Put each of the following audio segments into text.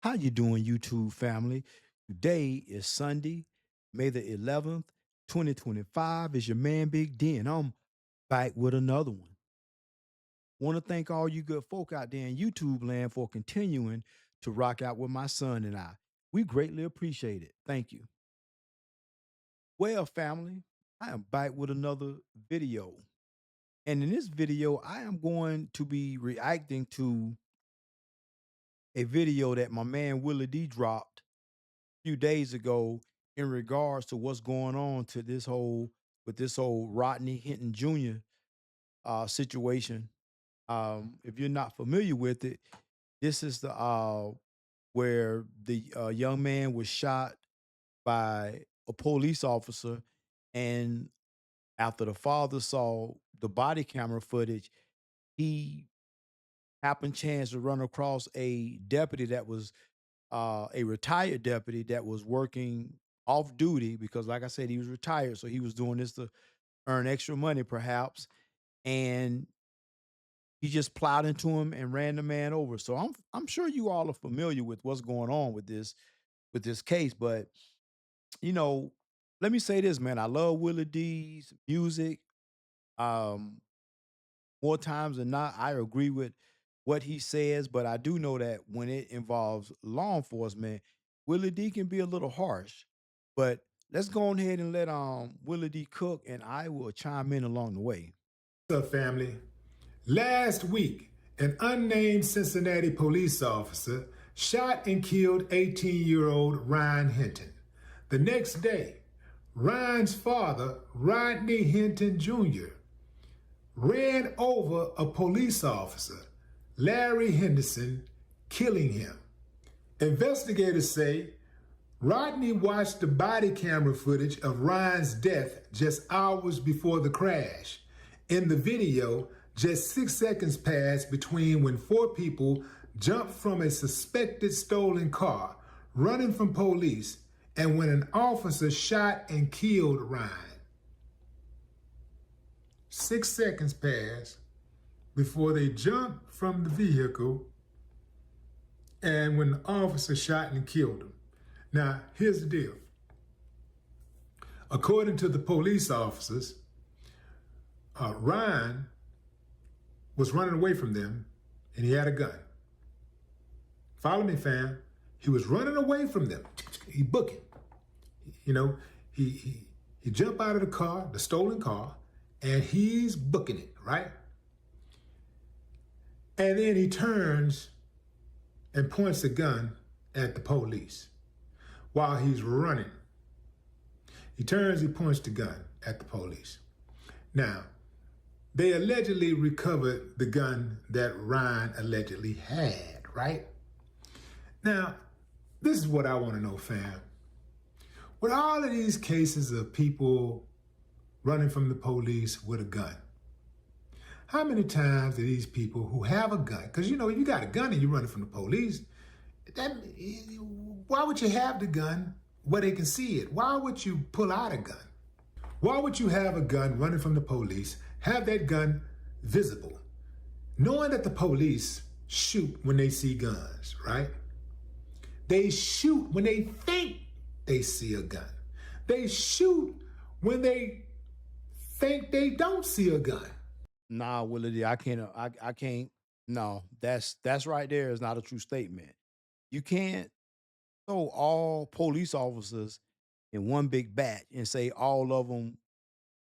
How you doing, YouTube family? Today is Sunday, May the 11th, 2025. Is your man Big D, and I'm back with another one. Want to thank all you good folk out there in YouTube land for continuing to rock out with my son and I. We greatly appreciate it. Thank you. Well, family, I am back with another video. And in this video, I am going to be reacting to a video that my man Willie D dropped few days ago in regards to what's going on to this whole with this whole Rodney Hinton Jr. Situation. If you're not familiar with it, this is the where the young man was shot by a police officer, and after the father saw the body camera footage, he happened chance to run across a deputy that was a retired deputy that was working off duty because, like I said, he was retired, so he was doing this to earn extra money, perhaps. And he just plowed into him and ran the man over. So I'm sure you all are familiar with what's going on with this case. But you know, let me say this, man. I love Willie D's music. Um, More times than not, I agree with what he says, but I do know that when it involves law enforcement, Willie D can be a little harsh. But let's go on ahead and let Willie D cook, and I will chime in along the way. What's up, family? Last week, an unnamed Cincinnati police officer shot and killed 18-year-old Ryan Hinton. The next day, Ryan's father, Rodney Hinton Jr., ran over a police officer, Larry Henderson, killing him. Investigators say Rodney watched the body camera footage of Ryan's death just hours before the crash. In the video, just 6 seconds passed between when four people jumped from a suspected stolen car, running from police, and when an officer shot and killed Ryan. 6 seconds passed before they jumped from the vehicle and when the officer shot and killed him. Now, here's the deal. According to the police officers, Ryan was running away from them and he had a gun. Follow me, fam. He was running away from them. He booking. You know, he jumped out of the car, the stolen car, and he's booking it, right? And then he turns and points a gun at the police while he's running. He turns, he points the gun at the police. Now, they allegedly recovered the gun that Ryan allegedly had, right? Now, this is what I want to know, fam. With all of these cases of people running from the police with a gun, how many times do these people who have a gun, because you know, if you got a gun and you're running from the police, why would you have the gun where they can see it? Why would you pull out a gun? Why would you have a gun running from the police, have that gun visible, knowing that the police shoot when they see guns, right? They shoot when they think they see a gun. They shoot when they think they don't see a gun. Nah, Willie D, I can't. I can't. No, that's right there is not a true statement. You can't throw all police officers in one big batch and say all of them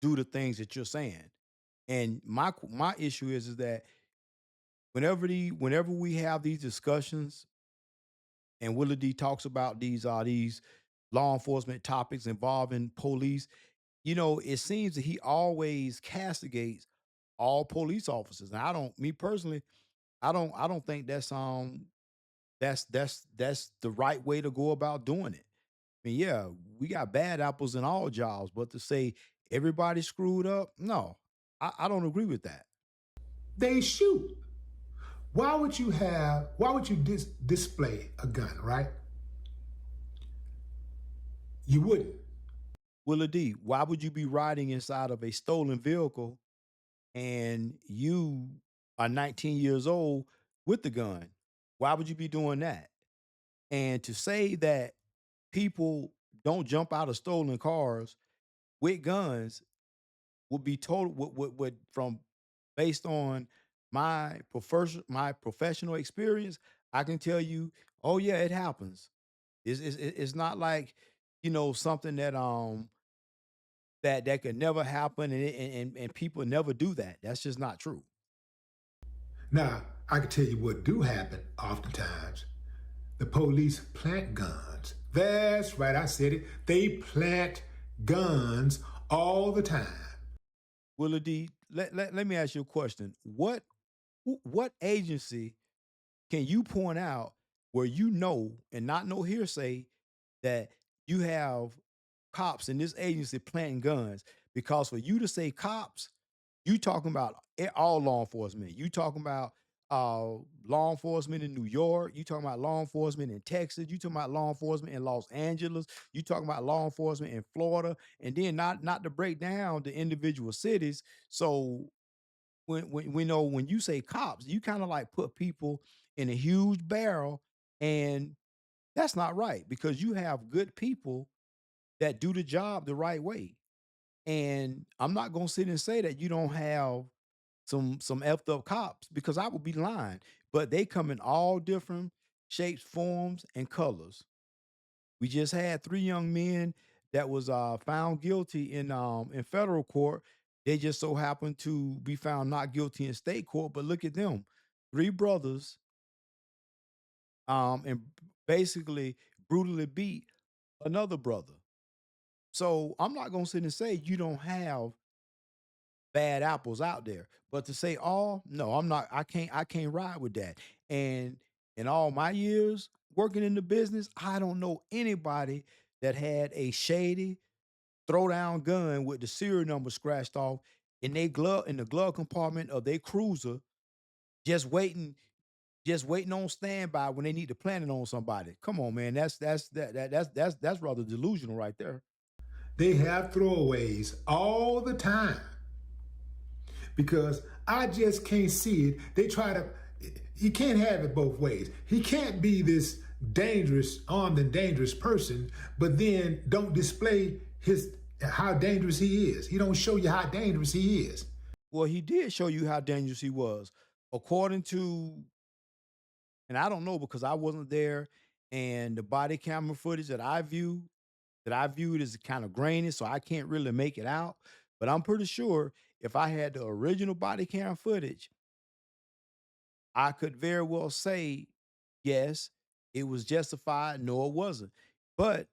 do the things that you're saying. And my issue is that whenever we have these discussions and Willie D talks about these law enforcement topics involving police, you know, it seems that he always castigates all police officers. And I don't, me personally, I don't think that's the right way to go about doing it. I mean, yeah, we got bad apples in all jobs, but to say everybody screwed up, no, I don't agree with that. They shoot. Why would you display a gun, right? You wouldn't. Willa D, why would you be riding inside of a stolen vehicle and you are 19 years old with the gun? Why would you be doing that? And to say that people don't jump out of stolen cars with guns would be total would from based on my professional experience, I can tell you, oh yeah, it happens. It's not like, something that could never happen, and people never do that. That's just not true. Now, I can tell you what do happen oftentimes. The police plant guns. That's right, I said it. They plant guns all the time. Willie D, let me ask you a question. What agency can you point out where and not no hearsay, that you have cops in this agency planting guns? Because for you to say cops, you talking about all law enforcement. You talking about law enforcement in New York. You talking about law enforcement in Texas. You talking about law enforcement in Los Angeles. You talking about law enforcement in Florida, and then not to break down the individual cities. So when we know, when you say cops, you kind of like put people in a huge barrel, and that's not right, because you have good people that do the job the right way. And I'm not gonna sit and say that you don't have some effed up cops, because I would be lying. But they come in all different shapes, forms, and colors. We just had three young men that was found guilty in federal court. They just so happened to be found not guilty in state court. But look at them, three brothers, and basically brutally beat another brother. So I'm not gonna sit and say you don't have bad apples out there. But to say all, no, I'm not. I can't ride with that. And in all my years working in the business, I don't know anybody that had a shady throw down gun with the serial number scratched off in the glove compartment of their cruiser, just waiting on standby when they need to plant it on somebody. Come on, man. That's rather delusional right there. They have throwaways all the time because I just can't see it. They try to, you can't have it both ways. He can't be this dangerous, armed and dangerous person, but then don't display how dangerous he is. He don't show you how dangerous he is. Well, he did show you how dangerous he was. According to, and I don't know because I wasn't there, and the body camera footage that I viewed is kind of grainy, so I can't really make it out. But I'm pretty sure if I had the original body cam footage, I could very well say, yes, it was justified. No, it wasn't. But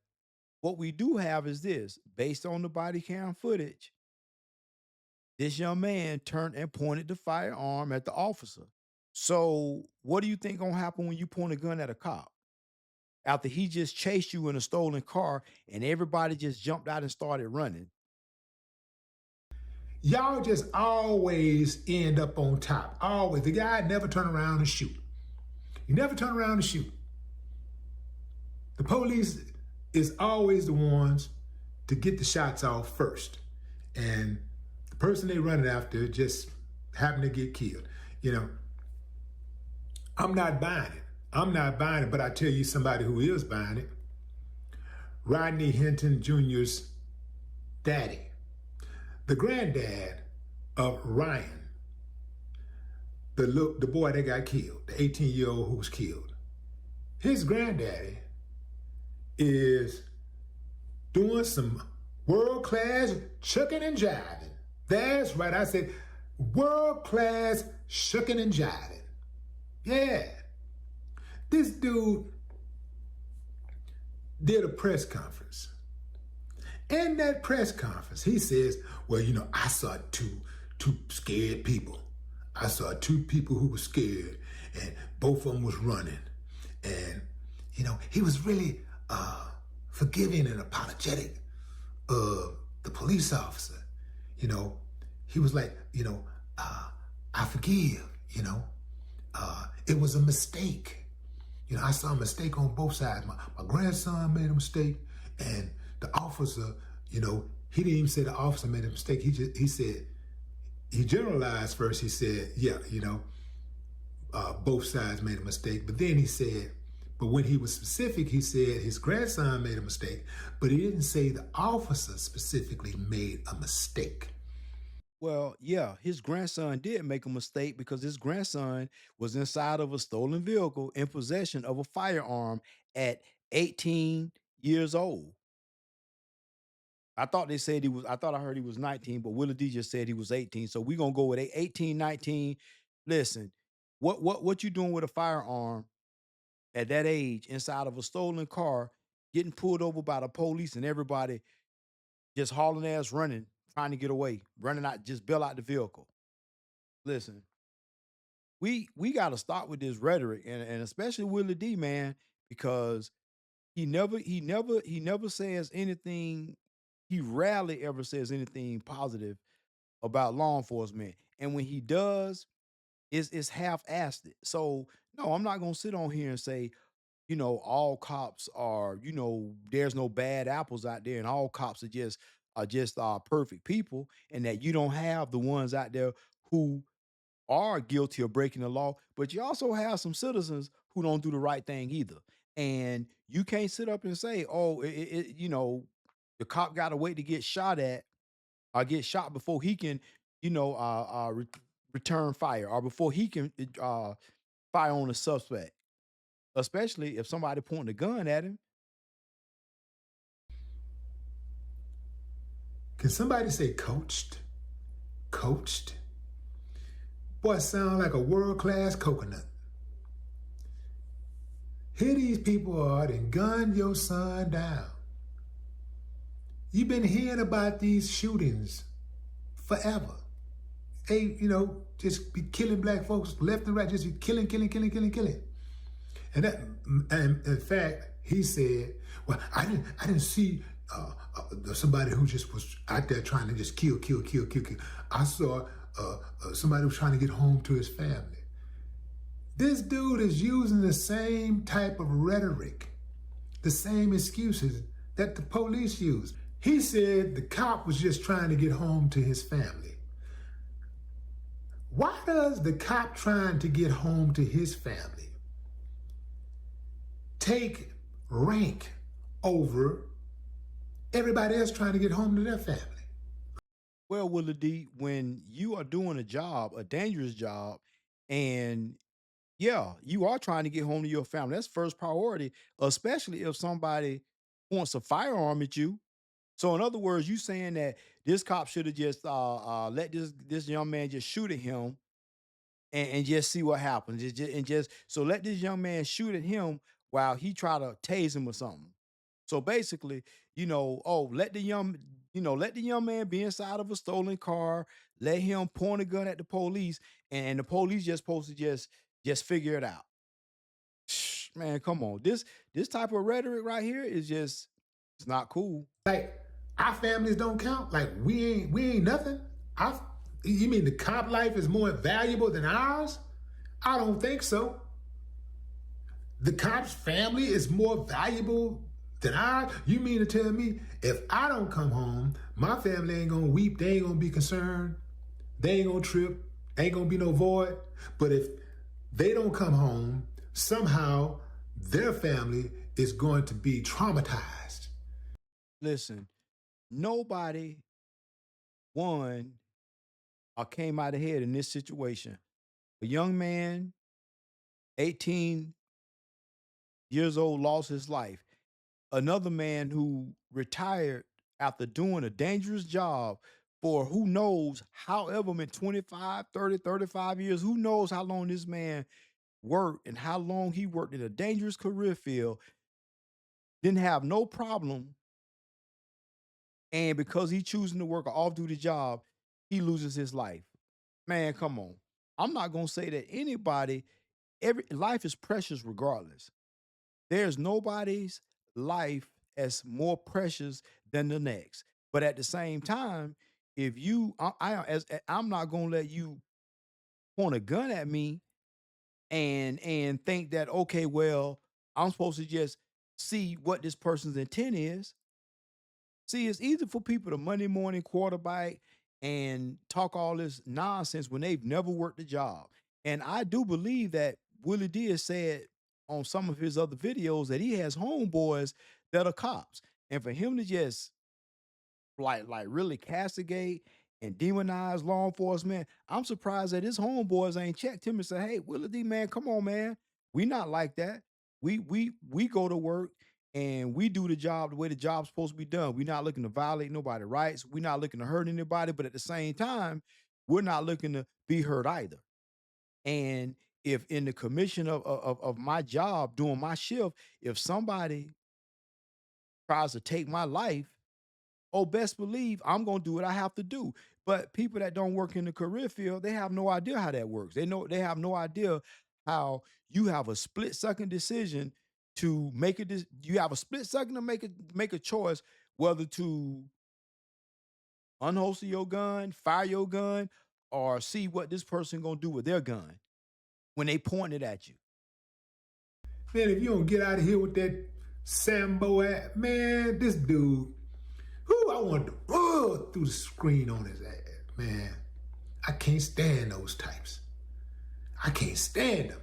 what we do have is this: based on the body cam footage, this young man turned and pointed the firearm at the officer. So, what do you think gonna happen when you point a gun at a cop after he just chased you in a stolen car and everybody just jumped out and started running? Y'all just always end up on top. Always. The guy never turn around and shoot. He never turn around and shoot. The police is always the ones to get the shots off first. And the person they running after just happen to get killed. You know, I'm not buying it. I'm not buying it, but I tell you somebody who is buying it. Rodney Hinton Jr.'s daddy, the granddad of Ryan, the boy that got killed, the 18-year-old who was killed. His granddaddy is doing some world-class shucking and jiving. That's right, I said world-class shucking and jiving. Yeah. This dude did a press conference. In that press conference, he says, well, you know, I saw two scared people. I saw two people who were scared, and both of them was running. And, you know, he was really forgiving and apologetic of the police officer. You know, he was like, you know, I forgive, you know. It was a mistake. You know, I saw a mistake on both sides. My grandson made a mistake, and the officer, you know, he didn't even say the officer made a mistake. He said, he generalized first. He said, yeah, you know, both sides made a mistake. But then he said, But when he was specific, he said his grandson made a mistake, but he didn't say the officer specifically made a mistake. Well, yeah, his grandson did make a mistake because his grandson was inside of a stolen vehicle in possession of a firearm at 18 years old. I thought I heard he was 19, but Willie D just said he was 18. So we're gonna go with 18, 19. Listen, what you doing with a firearm at that age inside of a stolen car, getting pulled over by the police and everybody just hauling ass running, trying to get away, running out, just bail out the vehicle. Listen, we gotta stop with this rhetoric and especially Willie D, man, because he never says anything, he rarely ever says anything positive about law enforcement. And when he does, it's half-assed. So no, I'm not gonna sit on here and say, all cops are, there's no bad apples out there, and all cops are just perfect people, and that you don't have the ones out there who are guilty of breaking the law, but you also have some citizens who don't do the right thing either. And you can't sit up and say, "Oh, the cop got to wait to get shot at or get shot before he can, return fire or before he can fire on a suspect." Especially if somebody pointing a gun at him. Can somebody say coached? Coached? Boy, sound like a world-class coconut. Here these people are and gun your son down. You've been hearing about these shootings forever. They, just be killing black folks left and right, just be killing, killing, killing, killing, killing. And in fact, he said, "Well, I didn't see somebody who just was out there trying to just kill, kill, kill, kill, kill. I saw somebody who was trying to get home to his family." This dude is using the same type of rhetoric, the same excuses that the police use. He said the cop was just trying to get home to his family. Why does the cop trying to get home to his family take rank over everybody else trying to get home to their family? Well, Willie D, when you are doing a job, a dangerous job, and yeah, you are trying to get home to your family. That's first priority, especially if somebody points a firearm at you. So, in other words, you saying that this cop should have just let this young man just shoot at him and just see what happens. And just so let this young man shoot at him while he try to tase him or something. So basically, let the young man be inside of a stolen car, let him point a gun at the police, and the police just supposed to just figure it out. Man, come on. This type of rhetoric right here is just it's not cool. Like our families don't count. Like we ain't nothing. I, you mean the cop life is more valuable than ours? I don't think so. The cop's family is more valuable than ours? You mean to tell me if I don't come home, my family ain't gonna weep, they ain't gonna be concerned, they ain't gonna trip, ain't gonna be no void. But if they don't come home, somehow their family is going to be traumatized. Listen, nobody won or came out ahead in this situation. A young man, 18 years old, lost his life. Another man who retired after doing a dangerous job for who knows however many 25, 30, 35 years, who knows how long this man worked and how long he worked in a dangerous career field, didn't have no problem. And because he choosing to work an off-duty job, he loses his life. Man, come on. I'm not gonna say that anybody, every life is precious regardless. There's nobody's life as more precious than the next. But at the same time, if you I'm not gonna let you point a gun at me and think that, okay, well, I'm supposed to just see what this person's intent is. See, it's easy for people to Monday morning quarterback and talk all this nonsense when they've never worked a job. And I do believe that Willie D has said on some of his other videos that he has homeboys that are cops. And for him to just like really castigate and demonize law enforcement, I'm surprised that his homeboys ain't checked him and say, "Hey, Willie D, man, come on, man. We not like that. We go to work and we do the job the way the job's supposed to be done. We're not looking to violate nobody's rights. We're not looking to hurt anybody, but at the same time, we're not looking to be hurt either." And if in the commission of my job doing my shift, if somebody tries to take my life, oh, best believe I'm gonna do what I have to do. But people that don't work in the career field, they have no idea how that works. They have no idea how you have a split second decision to make you have a split second to make a choice whether to unholster your gun, fire your gun, or see what this person gonna do with their gun when they point it at you. Man, if you don't get out of here with that Sambo ass, man, this dude, who I want to run through the screen on his ass, man. I can't stand those types. I can't stand them.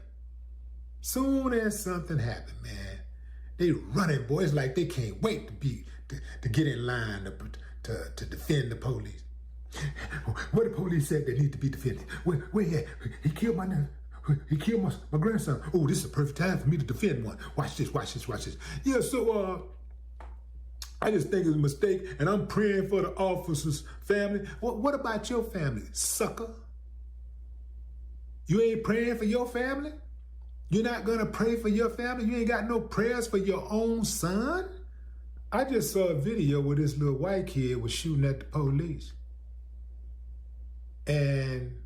Soon as something happened, man, they running, boys, like they can't wait to get in line to defend the police. What the police said they need to be defended. Where he killed my nephew. He killed my grandson. Oh, this is a perfect time for me to defend one. Watch this, watch this, watch this. Yeah, so I just think it's a mistake, and I'm praying for the officer's family. What about your family, sucker? You ain't praying for your family? You're not gonna pray for your family? You ain't got no prayers for your own son? I just saw a video where this little white kid was shooting at the police. And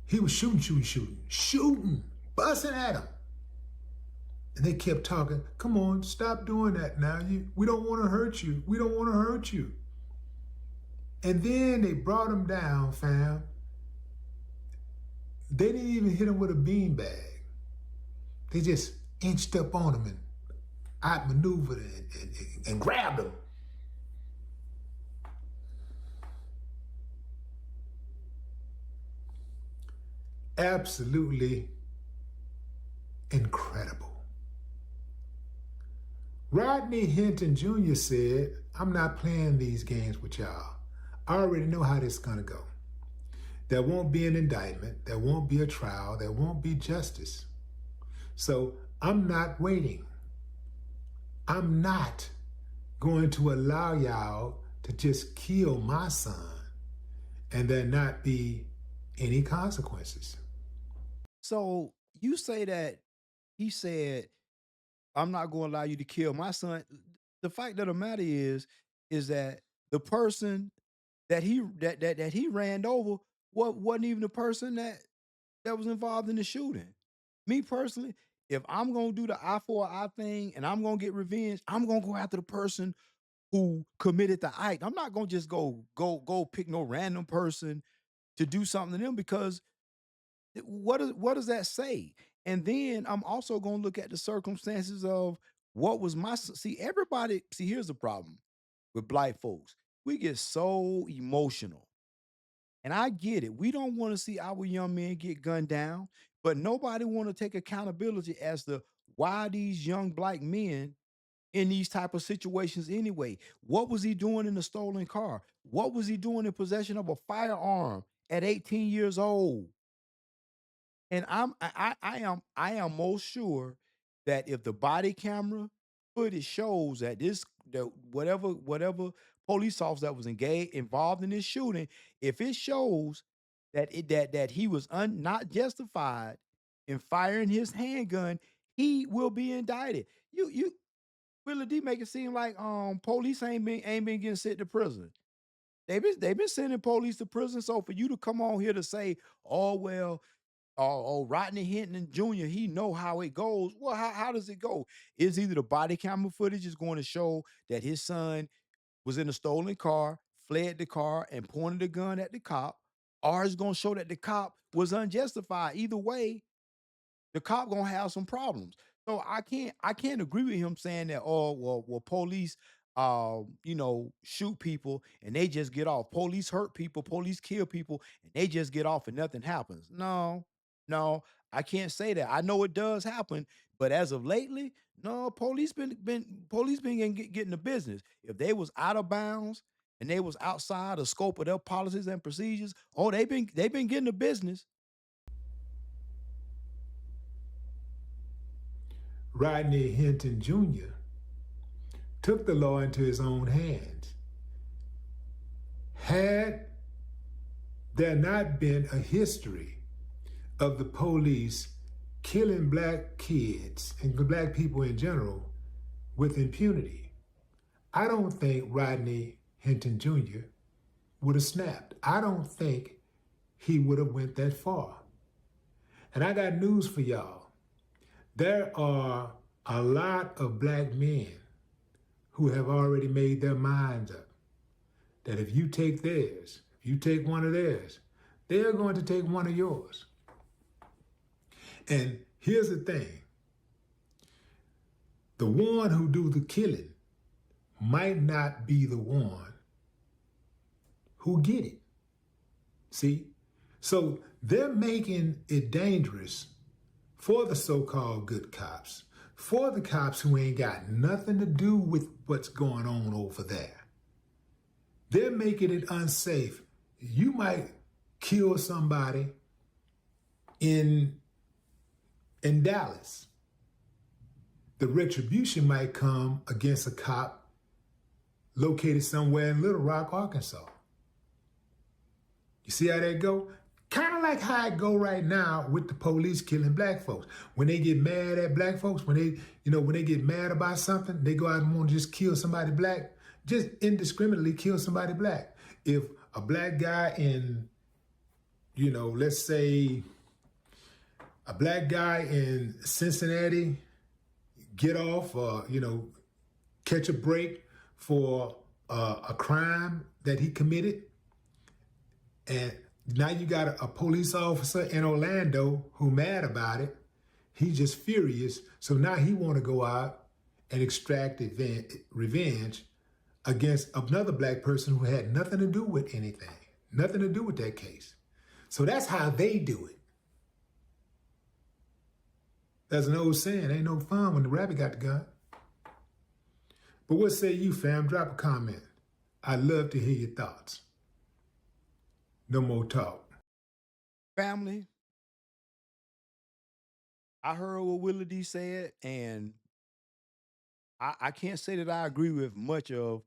he was shooting, busting at him. And they kept talking, come on, stop doing that now. We don't want to hurt you. We don't want to hurt you. And then they brought him down, fam. They didn't even hit him with a beanbag. They just inched up on him and outmaneuvered and grabbed him. Absolutely incredible. Rodney Hinton Jr. said, I'm not playing these games with y'all. I already know how this is going to go. There won't be an indictment. There won't be a trial. There won't be justice. So I'm not waiting. I'm not going to allow y'all to just kill my son and there not be any consequences. So you say that he said, I'm not going to allow you to kill my son. The fact of the matter is that the person that he ran over wasn't even the person that was involved in the shooting. Me personally, if I'm gonna do the eye for an eye thing and I'm gonna get revenge, I'm gonna go after the person who committed the act. I'm not gonna just go pick no random person to do something to them because what does that say? And then I'm also going to look at the circumstances of what was see everybody see here's the problem with black folks. We get so emotional. And I get it. We don't want to see our young men get gunned down, but nobody want to take accountability as to why these young black men in these type of situations anyway. What was he doing in the stolen car? What was he doing in possession of a firearm at 18 years old? And I am most sure that if the body camera footage shows that that whatever police officer that was engaged involved in this shooting, if it shows that he was not justified in firing his handgun, he will be indicted. You Willie D make it seem like police ain't been getting sent to prison. They've been sending police to prison. So for you to come on here to say, oh well, Rodney Hinton Jr., he know how it goes. Well, how does it go? Is either the body camera footage is going to show that his son was in a stolen car, fled the car, and pointed a gun at the cop, or it's going to show that the cop was unjustified. Either way, the cop gonna have some problems. So I can't agree with him saying that, oh, well, police shoot people and they just get off. Police hurt people, police kill people, and they just get off and nothing happens. No, No, I can't say that. I know it does happen, but as of lately, no, police been getting the business. If they was out of bounds and they was outside the scope of their policies and procedures, oh, they've been getting the business. Rodney Hinton Jr. took the law into his own hands. Had there not been a history of the police killing black kids and black people in general with impunity, I don't think Rodney Hinton Jr. would have snapped. I don't think he would have went that far. And I got news for y'all. There are a lot of black men who have already made their minds up that if you take theirs, if you take one of theirs, they're going to take one of yours. And here's the thing. The one who do the killing might not be the one who get it. See? So they're making it dangerous for the so-called good cops, for the cops who ain't got nothing to do with what's going on over there. They're making it unsafe. You might kill somebody in Dallas. The retribution might come against a cop located somewhere in Little Rock, Arkansas. You see how that go? Kind of like how it go right now with the police killing black folks. When they get mad at black folks, when they get mad about something, they go out and want to just kill somebody black, just indiscriminately kill somebody black. If a black guy in, let's say a black guy in Cincinnati get off or, catch a break for a crime that he committed, and now you got a police officer in Orlando who mad about it. He's just furious. So now he want to go out and extract revenge against another black person who had nothing to do with anything, nothing to do with that case. So that's how they do it. There's an old saying, ain't no fun when the rabbit got the gun. But what say you, fam? Drop a comment. I'd love to hear your thoughts. No more talk. Family, I heard what Willie D said, and I can't say that I agree with much of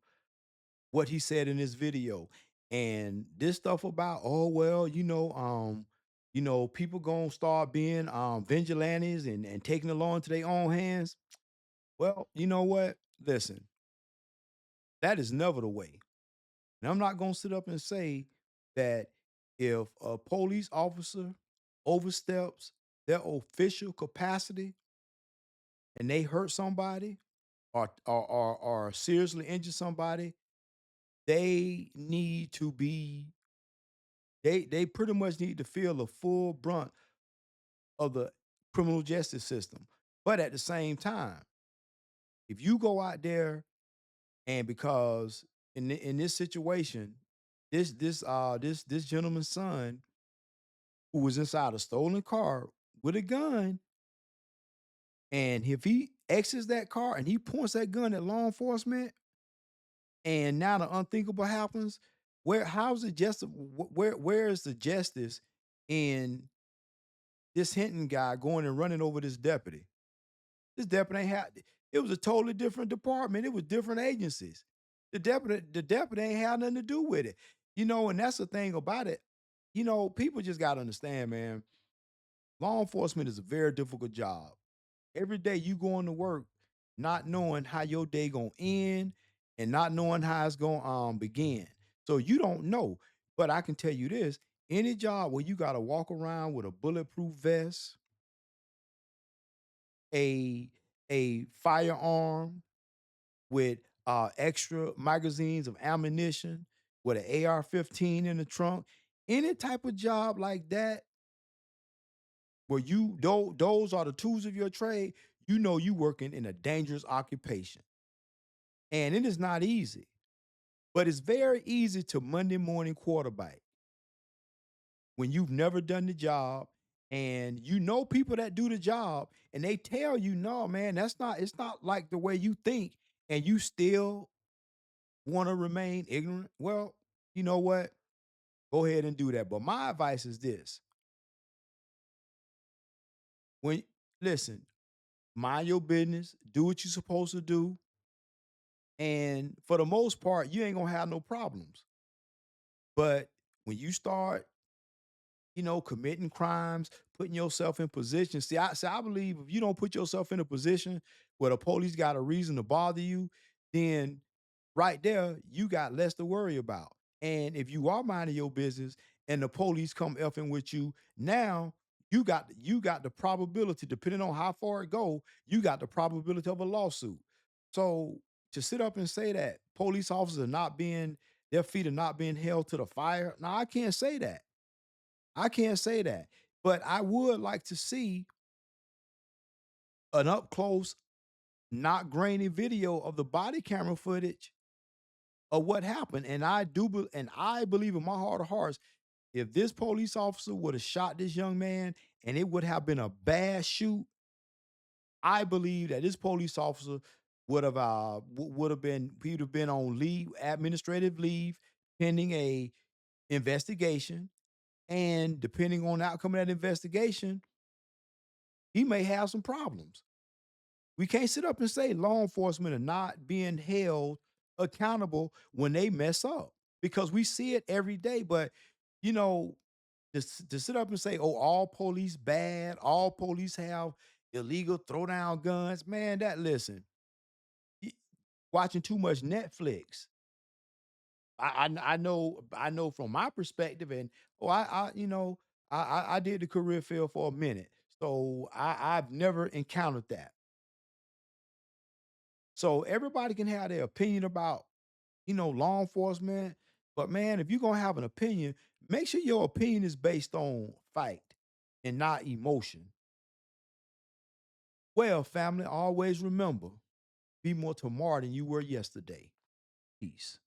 what he said in this video. And this stuff about, oh well, people gonna start being vigilantes and taking the law into their own hands. Well, you know what? Listen, that is never the way. And I'm not gonna sit up and say that if a police officer oversteps their official capacity and they hurt somebody or seriously injure somebody, they need to be they pretty much need to feel the full brunt of the criminal justice system. But at the same time, if you go out there and because in this situation, this gentleman's son who was inside a stolen car with a gun, and if he exits that car and he points that gun at law enforcement, and now the unthinkable happens, how's the justice? Where is the justice in this Hinton guy going and running over this deputy? This deputy ain't had. It was a totally different department. It was different agencies. The deputy ain't had nothing to do with it. And that's the thing about it. People just gotta understand, man. Law enforcement is a very difficult job. Every day you going to work, not knowing how your day gonna end and not knowing how it's gonna begin. So you don't know. But I can tell you this: any job where you gotta walk around with a bulletproof vest, a firearm with extra magazines of ammunition, with an AR-15 in the trunk, any type of job like that, where those are the tools of your trade, you working in a dangerous occupation. And it is not easy, but it's very easy to Monday morning quarterback when you've never done the job And you know people that do the job and they tell you, no, man, that's not, it's not like the way you think, and you still want to remain ignorant. Well, you know what? Go ahead and do that. But my advice is this: when listen, mind your business, do what you're supposed to do, and for the most part, you ain't gonna have no problems. But when you start, committing crimes, putting yourself in position. See, I believe if you don't put yourself in a position where the police got a reason to bother you, then right there, you got less to worry about. And if you are minding your business and the police come effing with you, now you got the probability, depending on how far it go, you got the probability of a lawsuit. So to sit up and say that police officers are not being, their feet are not being held to the fire, now I can't say that. I can't say that. But I would like to see an up close, not grainy video of the body camera footage of what happened. And I believe in my heart of hearts, if this police officer would have shot this young man and it would have been a bad shoot, I believe that this police officer would have been, he'd have been on leave, administrative leave, pending a investigation. And depending on the outcome of that investigation, he may have some problems. We can't sit up and say law enforcement are not being held accountable when they mess up, because we see it every day. But you know, to sit up and say, "Oh, all police bad, all police have illegal throw down guns," man, that listen, y- watching too much Netflix. I know from my perspective, and oh, I did the career field for a minute, so I've never encountered that. So everybody can have their opinion about, law enforcement. But man, if you're gonna have an opinion, make sure your opinion is based on fact and not emotion. Well, family, always remember, be more tomorrow than you were yesterday. Peace.